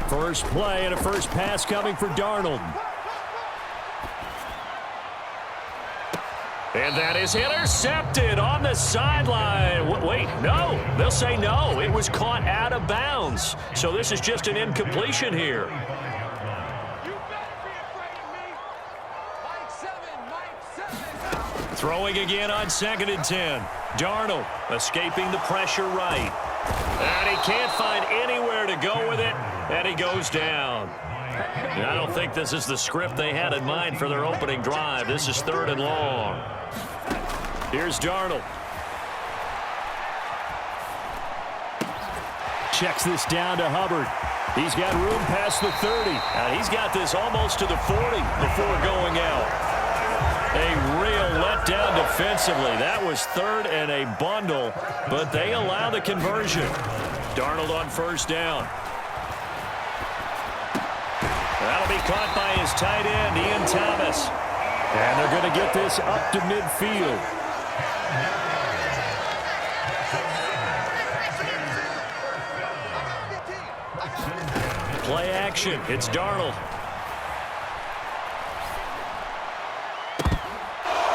First play and a first pass coming for Darnold. And that is intercepted on the sideline. Wait, no. They'll say no. It was caught out of bounds. So this is just an incompletion here. Throwing again on 2nd and 10. Darnold escaping the pressure right. And he can't find anywhere to go with it. And he goes down. And I don't think this is the script they had in mind for their opening drive. This is 3rd and long. Here's Darnold. Checks this down to Hubbard. He's got room past the 30. And he's got this almost to the 40 before going out. A real letdown defensively. That was 3rd and a bundle, but they allow the conversion. Darnold on 1st down. That'll be caught by his tight end, Ian Thomas. And they're going to get this up to midfield. Play action. It's Darnold.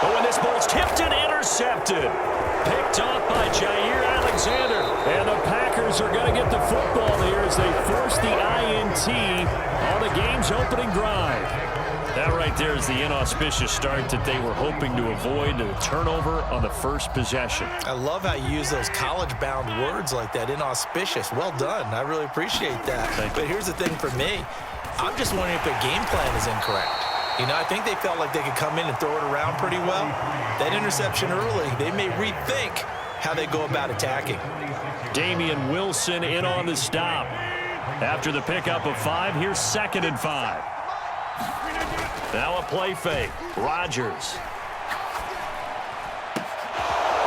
Oh, and this ball's tipped and intercepted. Picked off by Jair Alexander. And the Packers are going to get the football here as they force the INT on the game's opening drive. That right there is the inauspicious start that they were hoping to avoid, a turnover on the first possession. I love how you use those college-bound words like that, inauspicious. Well done. I really appreciate that. But here's the thing for me. I'm just wondering if their game plan is incorrect. You know, I think they felt like they could come in and throw it around pretty well. That interception early, they may rethink how they go about attacking. Damian Wilson in on the stop. After the pickup of 5, here's 2nd and 5. Now a play fake. Rodgers.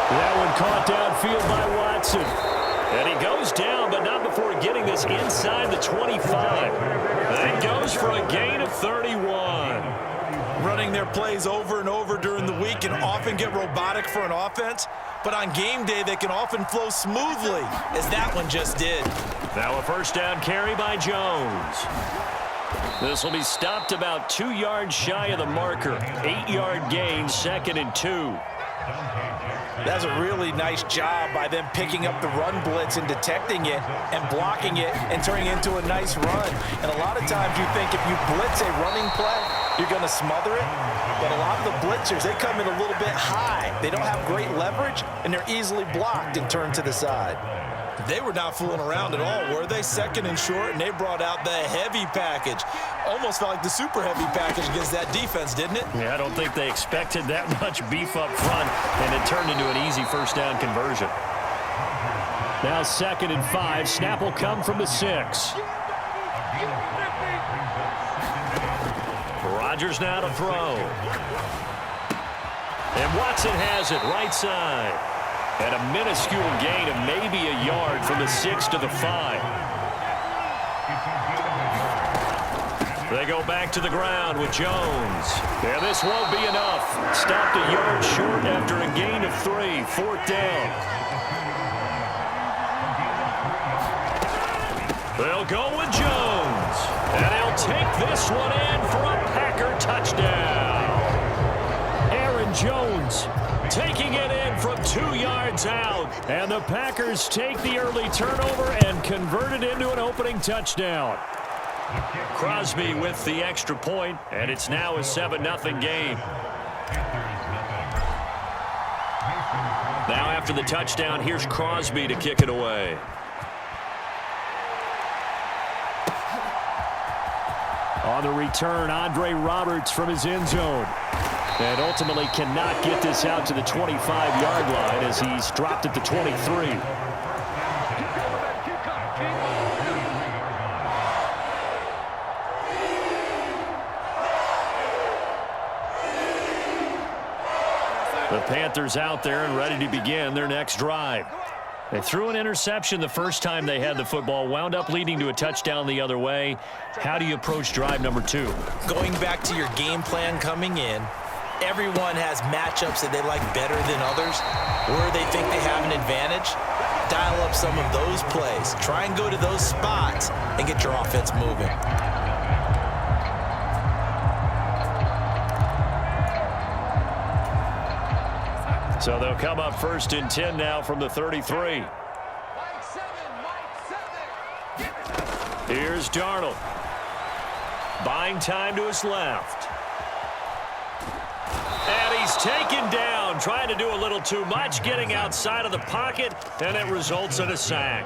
That one caught downfield by Watson. And he goes down, but not before getting this inside the 25. That goes for a gain of 31. Running their plays over and over during the week can often get robotic for an offense, but on game day they can often flow smoothly, as that one just did. Now a 1st down carry by Jones. This will be stopped about 2 yards shy of the marker. 8-yard gain, 2nd and 2. That's a really nice job by them picking up the run blitz and detecting it and blocking it and turning it into a nice run. And a lot of times you think if you blitz a running play, you're going to smother it. But a lot of the blitzers, they come in a little bit high. They don't have great leverage, and they're easily blocked and turned to the side. They were not fooling around at all, were they? 2nd and short, and they brought out the heavy package. Almost felt like the super heavy package against that defense, didn't it? Yeah, I don't think they expected that much beef up front, and it turned into an easy 1st down conversion. Now 2nd and 5. Snap will come from the 6. Rodgers now to throw. And Watson has it right side. And a minuscule gain of maybe a yard from the 6 to the 5. They go back to the ground with Jones. Yeah, this won't be enough. Stopped a yard short after a gain of 3. 4th down. They'll go with Jones. And he'll take this one in for a Packer touchdown. Aaron Jones taking it in from 2 yards out. And the Packers take the early turnover and convert it into an opening touchdown. Crosby with the extra point, and it's now a 7-0 game. Now after the touchdown, here's Crosby to kick it away. On the return, Andre Roberts from his end zone. And ultimately cannot get this out to the 25-yard line as he's dropped at the 23. The Panthers out there and ready to begin their next drive. They threw an interception the first time they had the football, wound up leading to a touchdown the other way. How do you approach drive number 2? Going back to your game plan coming in, everyone has matchups that they like better than others, where they think they have an advantage. dial up some of those plays. Try and go to those spots and get your offense moving. So they'll come up 1st and 10 now from the 33. Here's Darnold. Buying time to his left. And he's taken down, trying to do a little too much, getting outside of the pocket, and it results in a sack.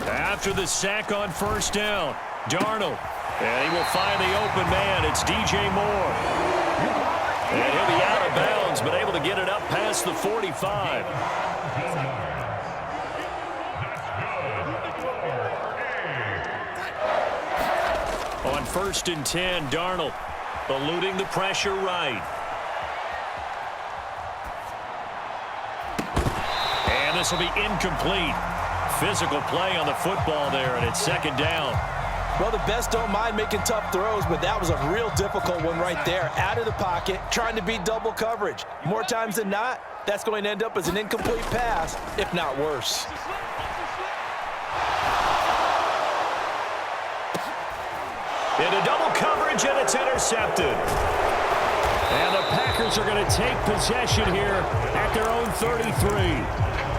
After the sack on 1st down, Darnold. And he will find the open man. It's DJ Moore. And he'll be out of bounds, but able to get it up past the 45. On 1st and 10, Darnold eluding the pressure right. And this will be incomplete. Physical play on the football there, and it's 2nd down. Well, the best don't mind making tough throws, but that was a real difficult one right there. Out of the pocket, trying to beat double coverage. More times than not, that's going to end up as an incomplete pass, if not worse. Into double coverage, and it's intercepted. And the Packers are going to take possession here at their own 33.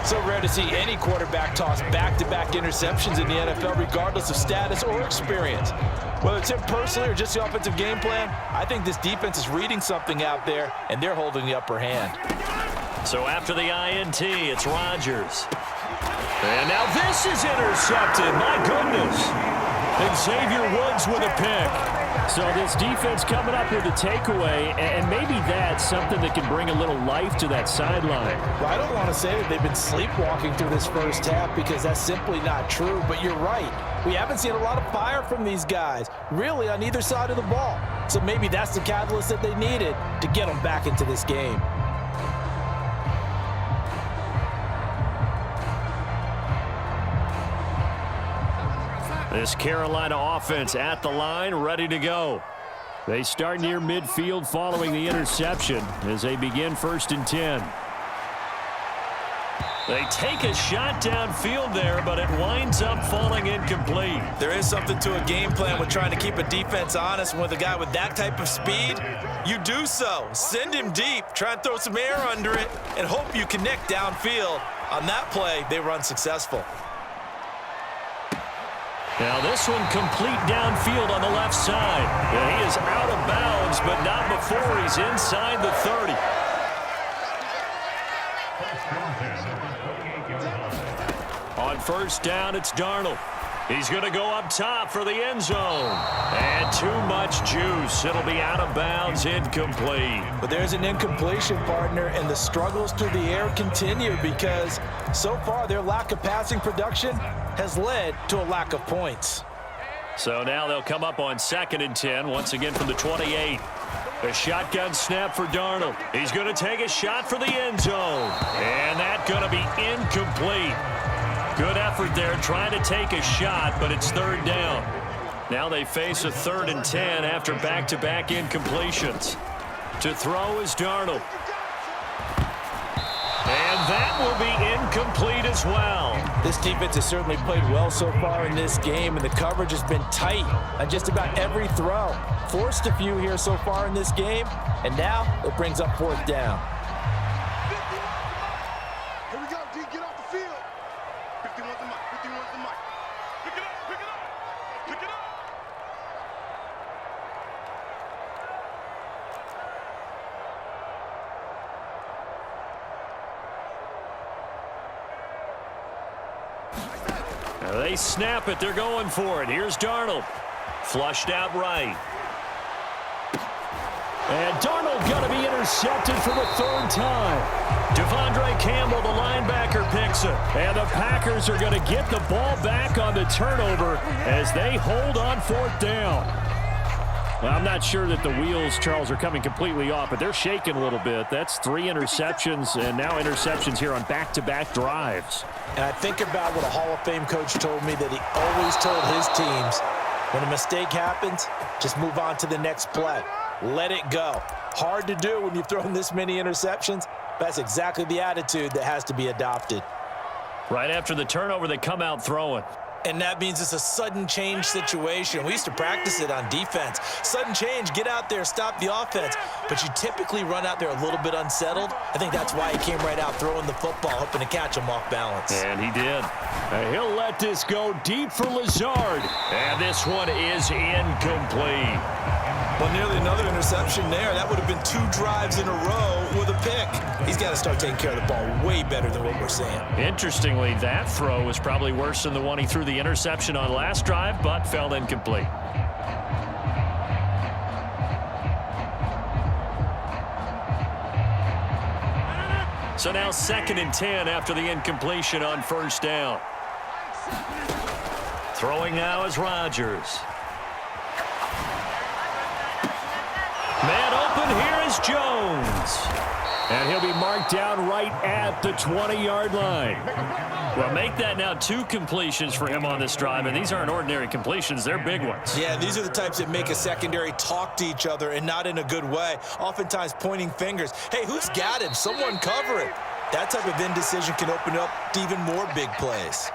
So rare to see any quarterback toss back-to-back interceptions in the NFL, regardless of status or experience. Whether it's him personally or just the offensive game plan, I think this defense is reading something out there, and they're holding the upper hand. So after the INT, it's Rodgers. And now this is intercepted. My goodness. And Xavier Woods with a pick. So this defense coming up with a takeaway, and maybe that's something that can bring a little life to that sideline. Well, I don't want to say that they've been sleepwalking through this first half because that's simply not true, but you're right. We haven't seen a lot of fire from these guys, really on either side of the ball. So maybe that's the catalyst that they needed to get them back into this game. This Carolina offense at the line, ready to go. They start near midfield following the interception as they begin 1st and 10. They take a shot downfield there, but it winds up falling incomplete. There is something to a game plan with trying to keep a defense honest. With a guy with that type of speed, you do so. Send him deep, try and throw some air under it, and hope you connect downfield. On that play, they run successful. Now this one complete downfield on the left side. Yeah, he is out of bounds, but not before he's inside the 30. On 1st down, it's Darnold. He's going to go up top for the end zone. And too much juice. It'll be out of bounds, incomplete. But there's an incompletion, partner, and the struggles through the air continue because so far their lack of passing production has led to a lack of points. So now they'll come up on 2nd and 10, once again from the 28. A shotgun snap for Darnold. He's going to take a shot for the end zone. And that's going to be incomplete. Good effort there trying to take a shot, but it's 3rd down. Now they face a 3rd and 10 after back-to-back incompletions. To throw is Darnold. And that will be incomplete as well. This defense has certainly played well so far in this game, and the coverage has been tight on just about every throw. Forced a few here so far in this game, and now it brings up 4th down. Here we go, D, get off the field. 51's the mic, 51's the mic. Pick it up, pick it up, pick it up. Now they snap it. They're going for it. Here's Darnold. Flushed out right. And Darnold going to be intercepted for the 3rd time. Devondre Campbell, the linebacker, picks it. And the Packers are going to get the ball back on the turnover as they hold on 4th down. Well, I'm not sure that the wheels, Charles, are coming completely off, but they're shaking a little bit. That's 3 interceptions, and now interceptions here on back-to-back drives. And I think about what a Hall of Fame coach told me, that he always told his teams, when a mistake happens, just move on to the next play. let it go. Hard to do when you've thrown this many interceptions. That's exactly the attitude that has to be adopted. Right after the turnover, they come out throwing. And that means it's a sudden change situation. We used to practice it on defense. Sudden change, get out there, stop the offense. But you typically run out there a little bit unsettled. I think that's why he came right out throwing the football, hoping to catch him off balance. And he did. And he'll let this go deep for Lazard. And this one is incomplete. Well, nearly another interception there. That would have been 2 drives in a row with a pick. He's got to start taking care of the ball way better than what we're seeing. Interestingly, that throw was probably worse than the one he threw the interception on last drive, but fell incomplete. So now 2nd and 10 after the incompletion on 1st down. Throwing now is Rodgers. Man open, here is Jones. And he'll be marked down right at the 20-yard line. Well, make that now 2 completions for him on this drive, and these aren't ordinary completions. They're big ones. Yeah, these are the types that make a secondary talk to each other and not in a good way, oftentimes pointing fingers. Hey, who's got him? Someone cover it. That type of indecision can open up to even more big plays.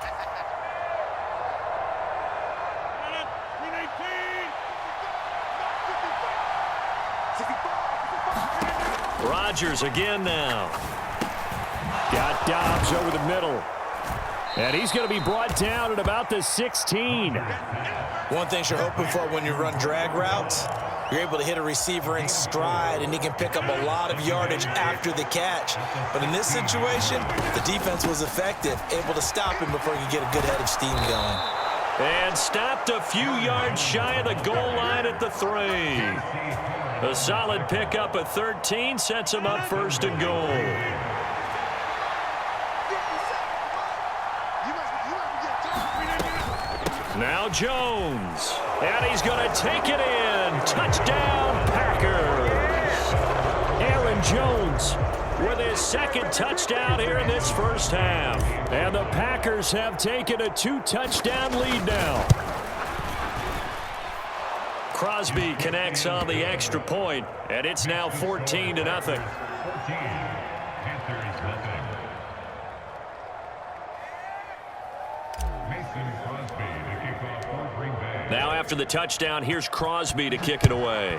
Rodgers again now. Got Dobbs over the middle. And he's going to be brought down at about the 16. One thing you're hoping for when you run drag routes, you're able to hit a receiver in stride, and he can pick up a lot of yardage after the catch. But in this situation, the defense was effective, able to stop him before he could get a good head of steam going. And stopped a few yards shy of the goal line at the 3. A solid pickup at 13 sets him up 1st and goal. Now Jones. And he's going to take it in. Touchdown, Packers. Aaron Jones with his 2nd touchdown here in this 1st half. And the Packers have taken a 2-touchdown lead now. Crosby connects on the extra point, and it's now 14-0. Now after the touchdown, here's Crosby to kick it away.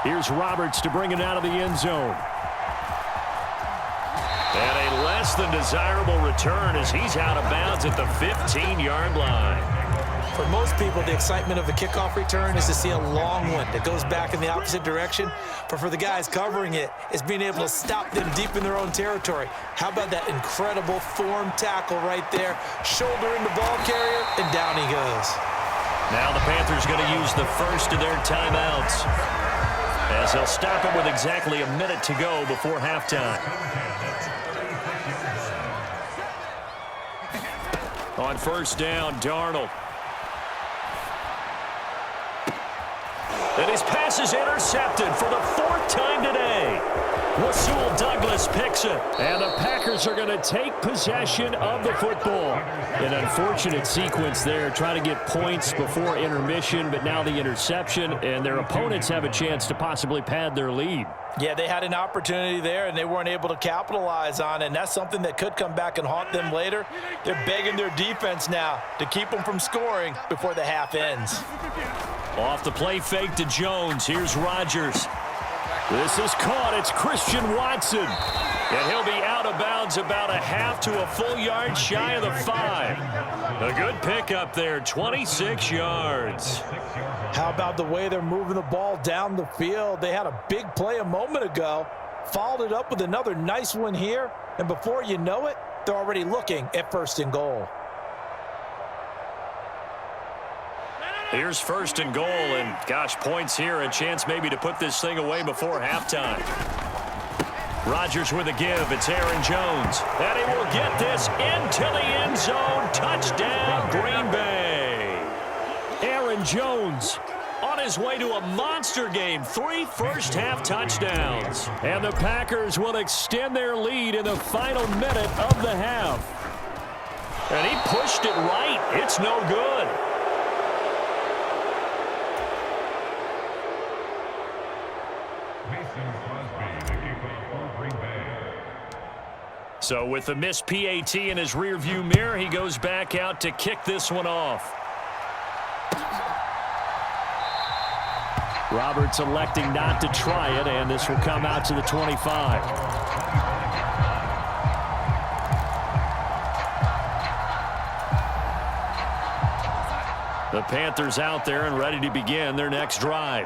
Here's Roberts to bring it out of the end zone. And a less than desirable return as he's out of bounds at the 15-yard line. For most people, the excitement of a kickoff return is to see a long one that goes back in the opposite direction. But for the guys covering it, it's being able to stop them deep in their own territory. How about that incredible form tackle right there? Shoulder in the ball carrier, and down he goes. Now the Panthers going to use the first of their timeouts, as they'll stop it with exactly a minute to go before halftime. On 1st down, Darnold. And his pass is intercepted for the 4th time today. Rasul Douglas picks it. And the Packers are going to take possession of the football. An unfortunate sequence there, trying to get points before intermission, but now the interception, and their opponents have a chance to possibly pad their lead. Yeah, they had an opportunity there, and they weren't able to capitalize on it, and that's something that could come back and haunt them later. They're begging their defense now to keep them from scoring before the half ends. Off the play fake to Jones. Here's Rodgers. This is caught. It's Christian Watson. And he'll be out of bounds about a half to a full yard shy of the 5. A good pickup there, 26 yards. How about the way they're moving the ball down the field? They had a big play a moment ago, followed it up with another nice one here, and before you know it, they're already looking at 1st and goal. Here's 1st and goal, and gosh, points here, a chance maybe to put this thing away before halftime. Rodgers with a give. It's Aaron Jones. And he will get this into the end zone. Touchdown, Green Bay. Aaron Jones on his way to a monster game. 3 first-half touchdowns. And the Packers will extend their lead in the final minute of the half. And he pushed it right. It's no good. So with the missed PAT in his rearview mirror, he goes back out to kick this one off. Roberts electing not to try it, and this will come out to the 25. The Panthers out there and ready to begin their next drive.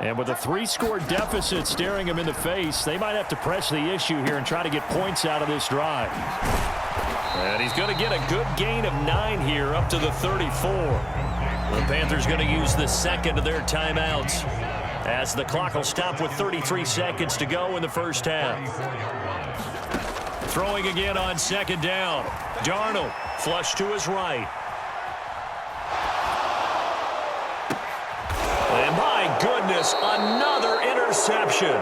And with a 3-score deficit staring them in the face, they might have to press the issue here and try to get points out of this drive. And he's going to get a good gain of 9 here up to the 34. The Panthers going to use the second of their timeouts as the clock will stop with 33 seconds to go in the first half. Throwing again on second down. Darnold flush to his right. And my goodness, another interception.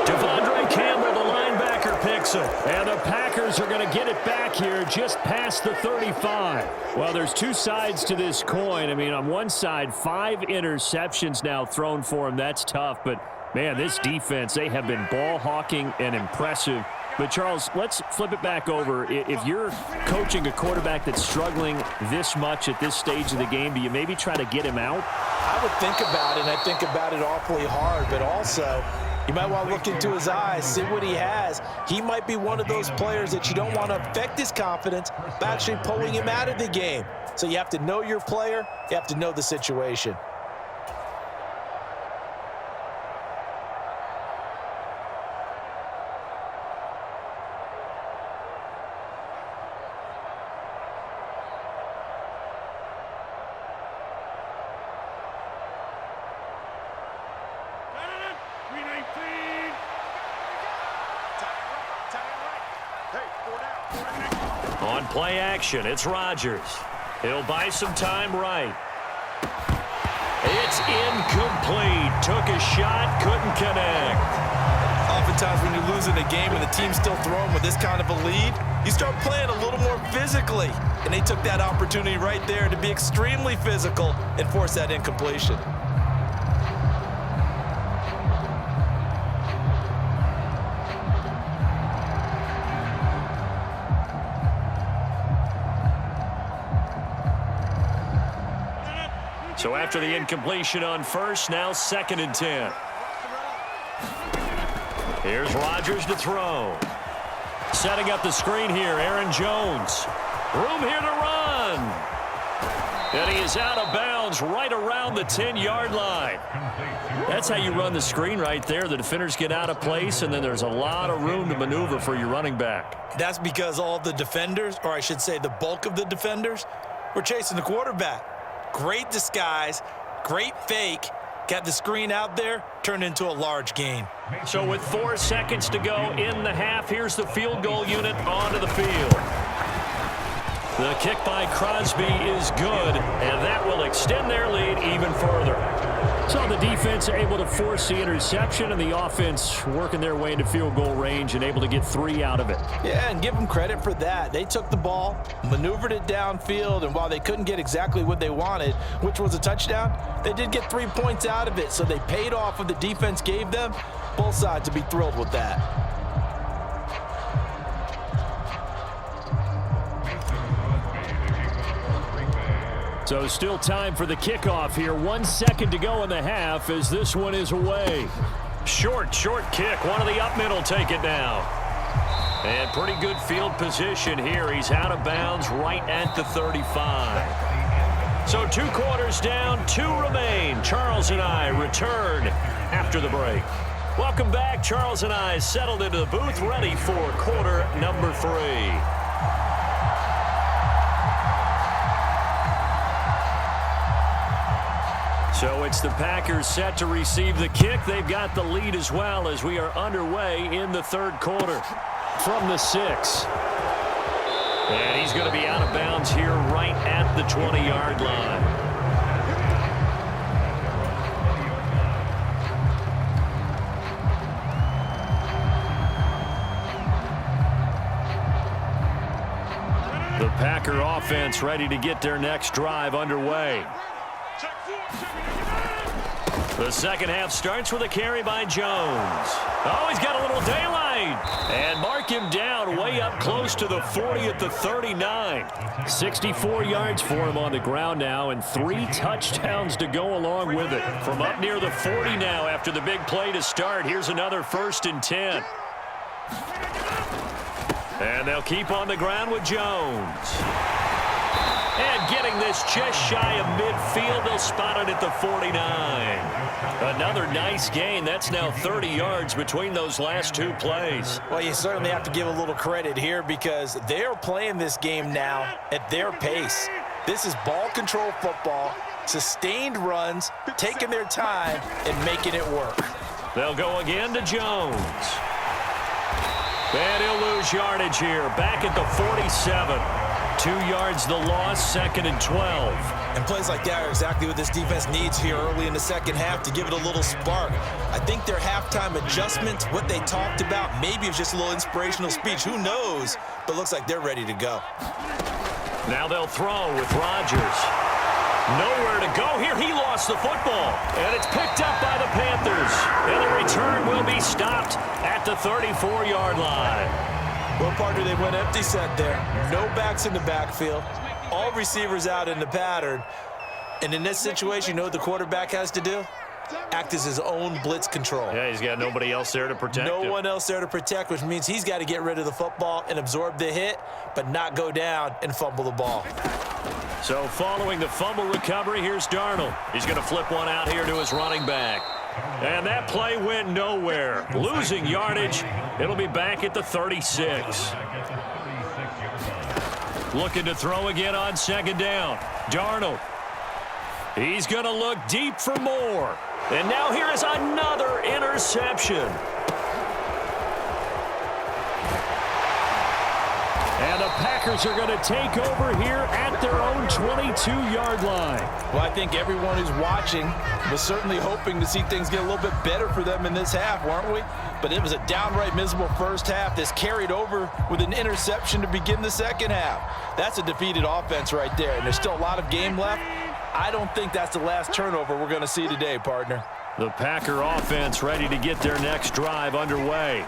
Devondre Campbell, the linebacker, picks it. And the Packers are going to get it back here just past the 35. Well, there's two sides to this coin. I mean, on one side, 5 interceptions now thrown for him. That's tough. But, man, this defense, they have been ball hawking and impressive. But, Charles, let's flip it back over. If you're coaching a quarterback that's struggling this much at this stage of the game, do you maybe try to get him out? I would think about it, and I think about it awfully hard. But also, you might want to look into his eyes, see what he has. He might be one of those players that you don't want to affect his confidence by actually pulling him out of the game. So you have to know your player. You have to know the situation. On play action, it's Rodgers. He'll buy some time right. It's incomplete. Took a shot, couldn't connect. Oftentimes when you're losing a game and the team's still throwing with this kind of a lead, you start playing a little more physically. And they took that opportunity right there to be extremely physical and force that incompletion. So after the incompletion on first, now 2nd and 10. Here's Rodgers to throw. Setting up the screen here, Aaron Jones. Room here to run. And he is out of bounds right around the 10-yard line. That's how you run the screen right there. The defenders get out of place, and then there's a lot of room to maneuver for your running back. That's because all the defenders, or I should say the bulk of the defenders, were chasing the quarterback. Great disguise, great fake, got the screen out there, turned into a large gain. So with 4 seconds to go in the half, here's the field goal unit onto the field. The kick by Crosby is good, and that will extend their lead even further. So the defense able to force the interception, and the offense working their way into field goal range and able to get 3 out of it. Yeah, and give them credit for that. They took the ball, maneuvered it downfield, and while they couldn't get exactly what they wanted, which was a touchdown, they did get 3 points out of it. So they paid off what the defense gave them. Both sides to be thrilled with that. So still time for the kickoff here. 1 second to go in the half as this one is away. Short kick. One of the up middle take it now. And pretty good field position here. He's out of bounds right at the 35. So 2 quarters down, 2 remain. Charles and I return after the break. Welcome back. Charles and I settled into the booth, ready for quarter number 3. So it's the Packers set to receive the kick. They've got the lead as well as we are underway in the 3rd quarter. From the 6. And he's going to be out of bounds here right at the 20-yard line. The Packer offense ready to get their next drive underway. The second half starts with a carry by Jones. Oh, he's got a little daylight. And mark him down way up close to the 40 at the 39. 64 yards for him on the ground now and 3 touchdowns to go along with it. From up near the 40 now after the big play to start. Here's another 1st and 10. And they'll keep on the ground with Jones. And getting this just shy of midfield, they'll spot it at the 49. Another nice gain. That's now 30 yards between those last 2 plays. Well, you certainly have to give a little credit here because they're playing this game now at their pace. This is ball control football, sustained runs, taking their time, and making it work. They'll go again to Jones. And he'll lose yardage here, back at the 47. 2 yards the loss, 2nd and 12. And plays like that are exactly what this defense needs here early in the second half to give it a little spark. I think their halftime adjustments, what they talked about, maybe it was just a little inspirational speech. Who knows? But looks like they're ready to go. Now they'll throw with Rodgers. Nowhere to go here. He lost the football. And it's picked up by the Panthers. And the return will be stopped at the 34-yard line. Well, partner, they went empty set there. No backs in the backfield. All receivers out in the pattern. And in this situation, you know what the quarterback has to do? Act as his own blitz control. Yeah, he's got nobody else there to protect him. No one else there to protect, which means he's got to get rid of the football and absorb the hit, but not go down and fumble the ball. So following the fumble recovery, here's Darnold. He's going to flip one out here to his running back. And that play went nowhere. Losing yardage. It'll be back at the 36. Looking to throw again on 2nd down. Darnold. He's going to look deep for more. And now here is another interception. And the Packers are going to take over here at their own 22-yard line. Well, I think everyone who's watching was certainly hoping to see things get a little bit better for them in this half, weren't we? But it was a downright miserable first half. This carried over with an interception to begin the second half. That's a defeated offense right there, and there's still a lot of game left. I don't think that's the last turnover we're going to see today, partner. The Packer offense ready to get their next drive underway.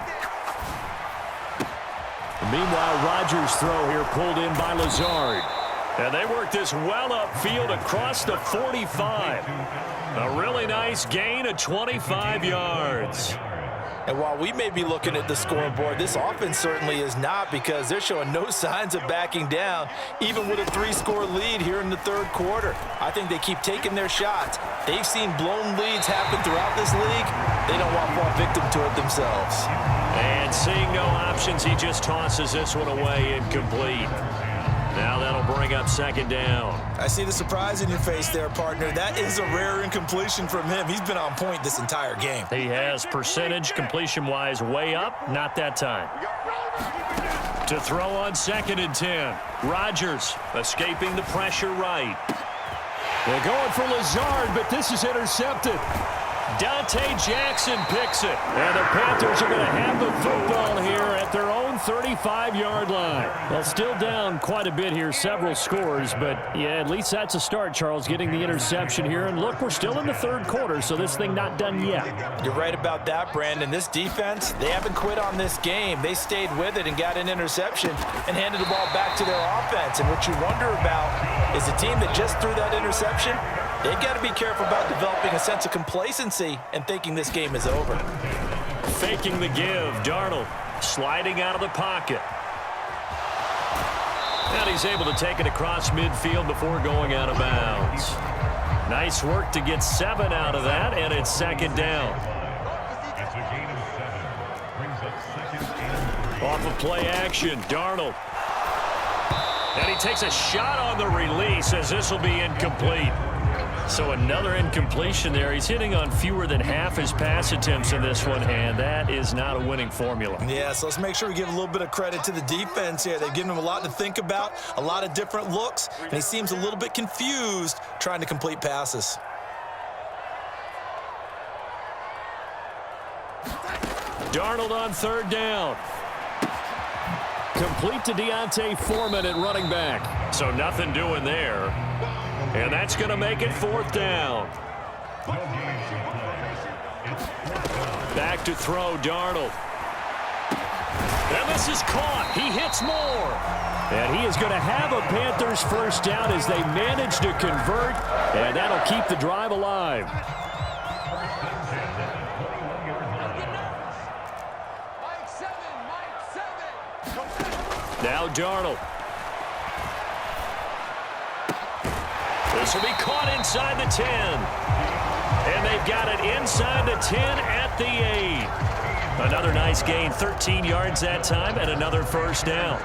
Meanwhile, Rodgers' throw here pulled in by Lazard. And they work this well upfield across the 45. A really nice gain of 25 yards. And while we may be looking at the scoreboard, this offense certainly is not because they're showing no signs of backing down, even with a 3-score lead here in the third quarter. I think they keep taking their shots. They've seen blown leads happen throughout this league. They don't want to fall victim to it themselves. And seeing no options, he just tosses this one away incomplete. Now that'll bring up 2nd down. I see the surprise in your face there, partner. That is a rare incompletion from him. He's been on point this entire game. He has percentage completion-wise way up. Not that time. To throw on 2nd and 10. Rodgers escaping the pressure right. They're going for Lazard, but this is intercepted. Dante Jackson picks it. And the Panthers are going to have the football here at their own 35-yard line. Well, still down quite a bit here, several scores, but yeah, at least that's a start, Charles, getting the interception here. And look, we're still in the third quarter, so this thing not done yet. You're right about that, Brandon. This defense, they haven't quit on this game. They stayed with it and got an interception and handed the ball back to their offense. And what you wonder about is the team that just threw that interception, they've got to be careful about developing a sense of complacency and thinking this game is over. Faking the give, Darnold sliding out of the pocket. And he's able to take it across midfield before going out of bounds. Nice work to get 7 out of that, and it's 2nd down. Off of play action, Darnold. And he takes a shot on the release as this will be incomplete. So another incompletion there. He's hitting on fewer than half his pass attempts in this one, and that is not a winning formula. Yeah, so let's make sure we give a little bit of credit to the defense here. They've given him a lot to think about, a lot of different looks, and he seems a little bit confused trying to complete passes. Darnold on 3rd down. Complete to Deontay Foreman at running back. So nothing doing there. And that's going to make it 4th down. Back to throw, Darnold. And this is caught. He hits more. And he is going to have a Panthers first down as they manage to convert, and that'll keep the drive alive. Now Darnold. This will be caught inside the 10. And they've got it inside the 10 at the 8. Another nice gain, 13 yards that time, and another first down.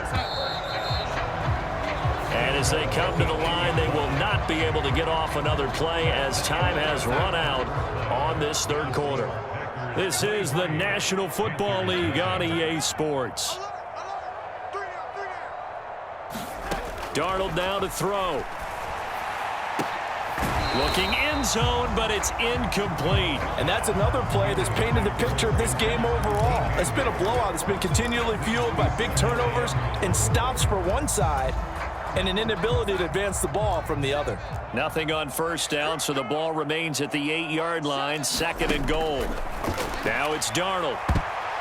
And as they come to the line, they will not be able to get off another play as time has run out on this third quarter. This is the National Football League on EA Sports. Darnold now to throw. Looking end zone, but it's incomplete. And that's another play that's painted the picture of this game overall. It's been a blowout. It's been continually fueled by big turnovers and stops for one side and an inability to advance the ball from the other. Nothing on first down, so the ball remains at the 8-yard line, 2nd and goal. Now it's Darnold.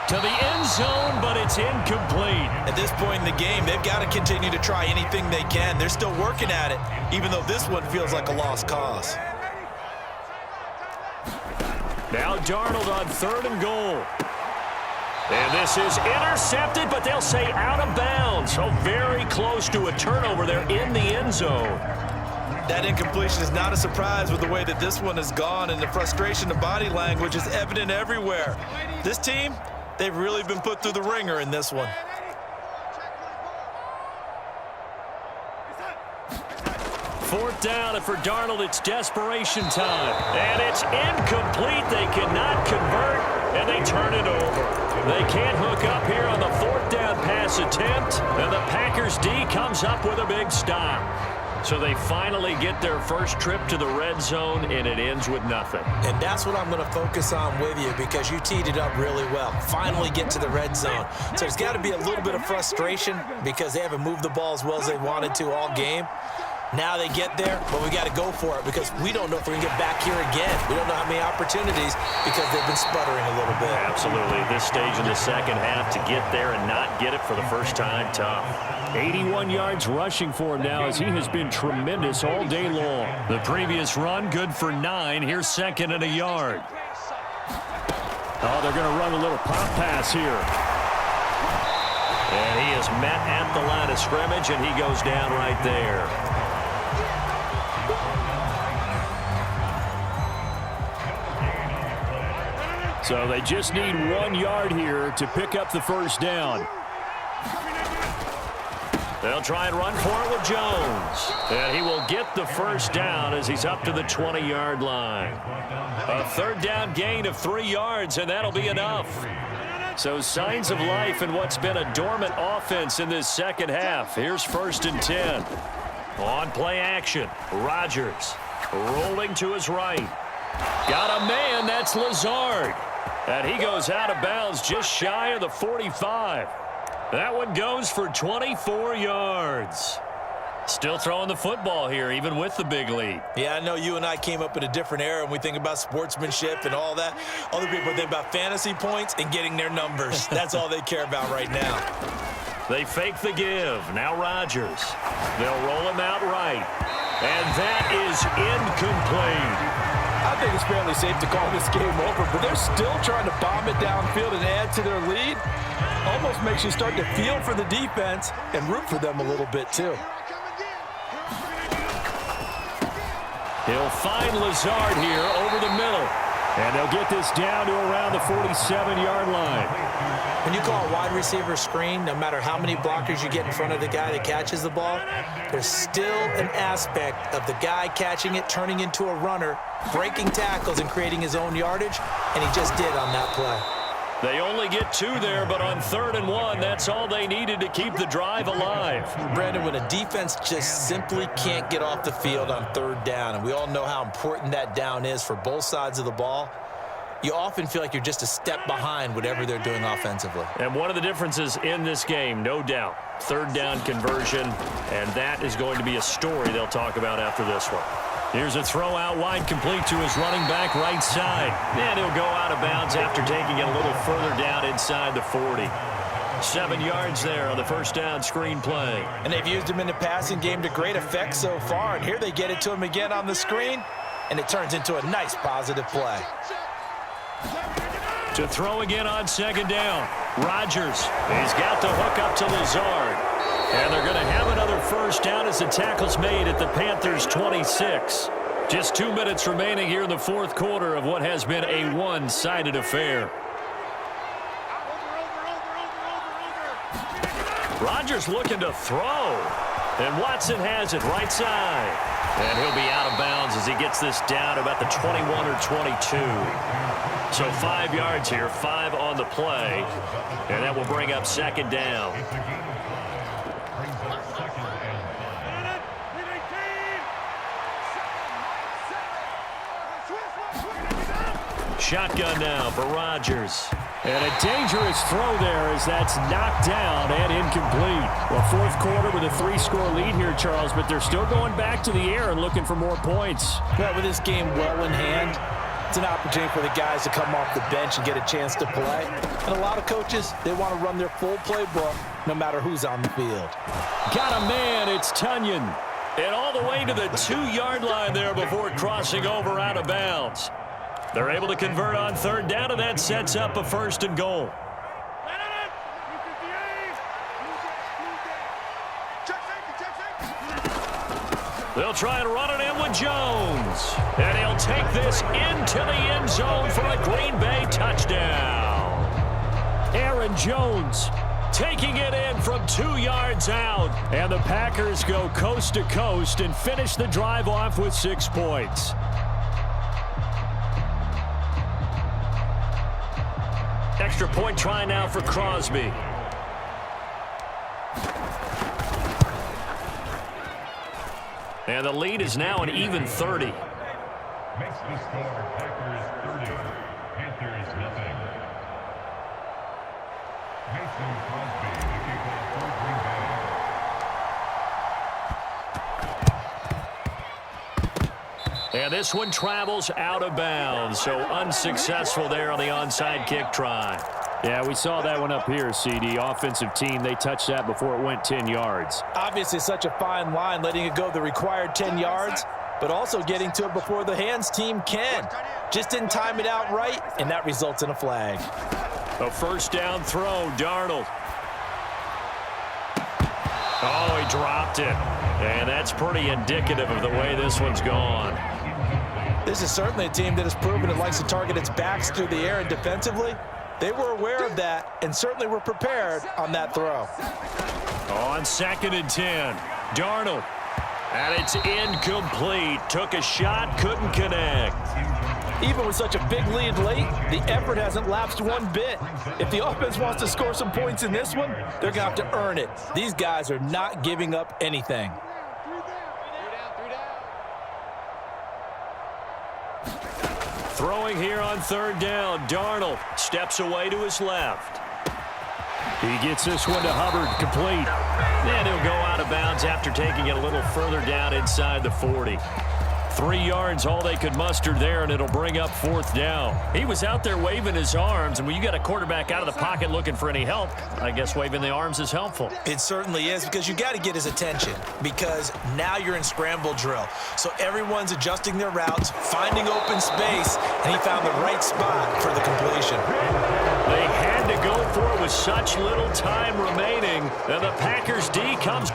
To the end zone, but it's incomplete. At this point in the game, they've got to continue to try anything they can. They're still working at it, even though this one feels like a lost cause. Now Darnold on 3rd and goal. And this is intercepted, but they'll say out of bounds. So very close to a turnover there in the end zone. That incompletion is not a surprise with the way that this one has gone, and the frustration of body language is evident everywhere. This team, they've really been put through the ringer in this one. Fourth down, and for Darnold, it's desperation time. And it's incomplete. They cannot convert, and they turn it over. They can't hook up here on the 4th down pass attempt, and the Packers D comes up with a big stop. So they finally get their first trip to the red zone, and it ends with nothing. And that's what I'm going to focus on with you, because you teed it up really well. Finally get to the red zone. So there's got to be a little bit of frustration because they haven't moved the ball as well as they wanted to all game. Now they get there, but we got to go for it because we don't know if we're going to get back here again. We don't know how many opportunities because they've been sputtering a little bit. Absolutely. At this stage in the second half, to get there and not get it for the first time, tough. 81 yards rushing for him now as he has been tremendous all day long. The previous run, good for 9. Here's 2nd and a yard. Oh, they're going to run a little pop pass here. And he is met at the line of scrimmage, and he goes down right there. So they just need 1 yard here to pick up the first down. They'll try and run for it with Jones. And he will get the first down as he's up to the 20-yard line. A 3rd down gain of 3 yards, and that'll be enough. So signs of life in what's been a dormant offense in this second half. Here's 1st and 10. On play action, Rodgers rolling to his right. Got a man, that's Lazard. And he goes out of bounds just shy of the 45. That one goes for 24 yards. Still throwing the football here, even with the big lead. Yeah, I know you and I came up in a different era and we think about sportsmanship and all that. Other people think about fantasy points and getting their numbers. That's all they care about right now. They fake the give. Now Rodgers. They'll roll him out right. And that is incomplete. I think it's fairly safe to call this game over, but they're still trying to bomb it downfield and add to their lead. Almost makes you start to feel for the defense and root for them a little bit too. He'll find Lazard here over the middle. And they'll get this down to around the 47-yard line. When you call a wide receiver screen, no matter how many blockers you get in front of the guy that catches the ball, there's still an aspect of the guy catching it, turning into a runner, breaking tackles and creating his own yardage, and he just did on that play. They only get 2 there, but on 3rd and 1, that's all they needed to keep the drive alive. Brandon, when a defense just simply can't get off the field on 3rd down, and we all know how important that down is for both sides of the ball, you often feel like you're just a step behind whatever they're doing offensively. And one of the differences in this game, no doubt, 3rd down conversion, and that is going to be a story they'll talk about after this one. Here's a throw out wide, complete to his running back right side. And he'll go out of bounds after taking it a little further down inside the 40. 7 yards there on the first down screen play. And they've used him in the passing game to great effect so far. And here they get it to him again on the screen. And it turns into a nice positive play. To throw again on second down. Rodgers. He's got the hook up to Lazard. And they're going to have another first down as the tackle's made at the Panthers' 26. Just 2 minutes remaining here in the fourth quarter of what has been a one-sided affair. Rodgers looking to throw. And Watson has it right side. And he'll be out of bounds as he gets this down about the 21 or 22. So 5 yards here, 5 on the play. And that will bring up second down. Shotgun now for Rodgers. And a dangerous throw there as that's knocked down and incomplete. Well, fourth quarter with a 3-score lead here, Charles, but they're still going back to the air and looking for more points. Well, with this game well in hand, it's an opportunity for the guys to come off the bench and get a chance to play. And a lot of coaches, they want to run their full playbook no matter who's on the field. Got a man, it's Tunyon. And all the way to the 2-yard line there before crossing over out of bounds. They're able to convert on third down, and that sets up a first and goal. They'll try and run it in with Jones. And he'll take this into the end zone for a Green Bay touchdown. Aaron Jones taking it in from 2 yards out. And the Packers go coast to coast and finish the drive off with 6 points. Extra point try now for Crosby. And the lead is now an even 30. Makes the score Packers 30, Panthers nothing. Mason Crosby, the kickoff for Green Bay. And this one travels out of bounds, so unsuccessful there on the onside kick try. Yeah, we saw that one up here, CD. Offensive team, they touched that before it went 10 yards. Obviously such a fine line, letting it go the required 10 yards, but also getting to it before the hands team can. Just didn't time it out right, and that results in a flag. A first down throw, Darnold. Oh, he dropped it. And that's pretty indicative of the way this one's gone. This is certainly a team that has proven it likes to target its backs through the air, and defensively, they were aware of that and certainly were prepared on that throw. On 2nd and 10, Darnold. And it's incomplete. Took a shot, couldn't connect. Even with such a big lead late, the effort hasn't lapsed one bit. If the offense wants to score some points in this one, they're going to have to earn it. These guys are not giving up anything. Throwing here on 3rd down, Darnold steps away to his left. He gets this one to Hubbard, complete. And he'll go out of bounds after taking it a little further down inside the 40. 3 yards, all they could muster there, and it'll bring up 4th down. He was out there waving his arms, and when you got a quarterback out of the pocket looking for any help, I guess waving the arms is helpful. It certainly is, because you got to get his attention, because now you're in scramble drill. So everyone's adjusting their routes, finding open space, and he found the right spot for the completion. They had to go for it with such little time remaining, and the Packers D comes.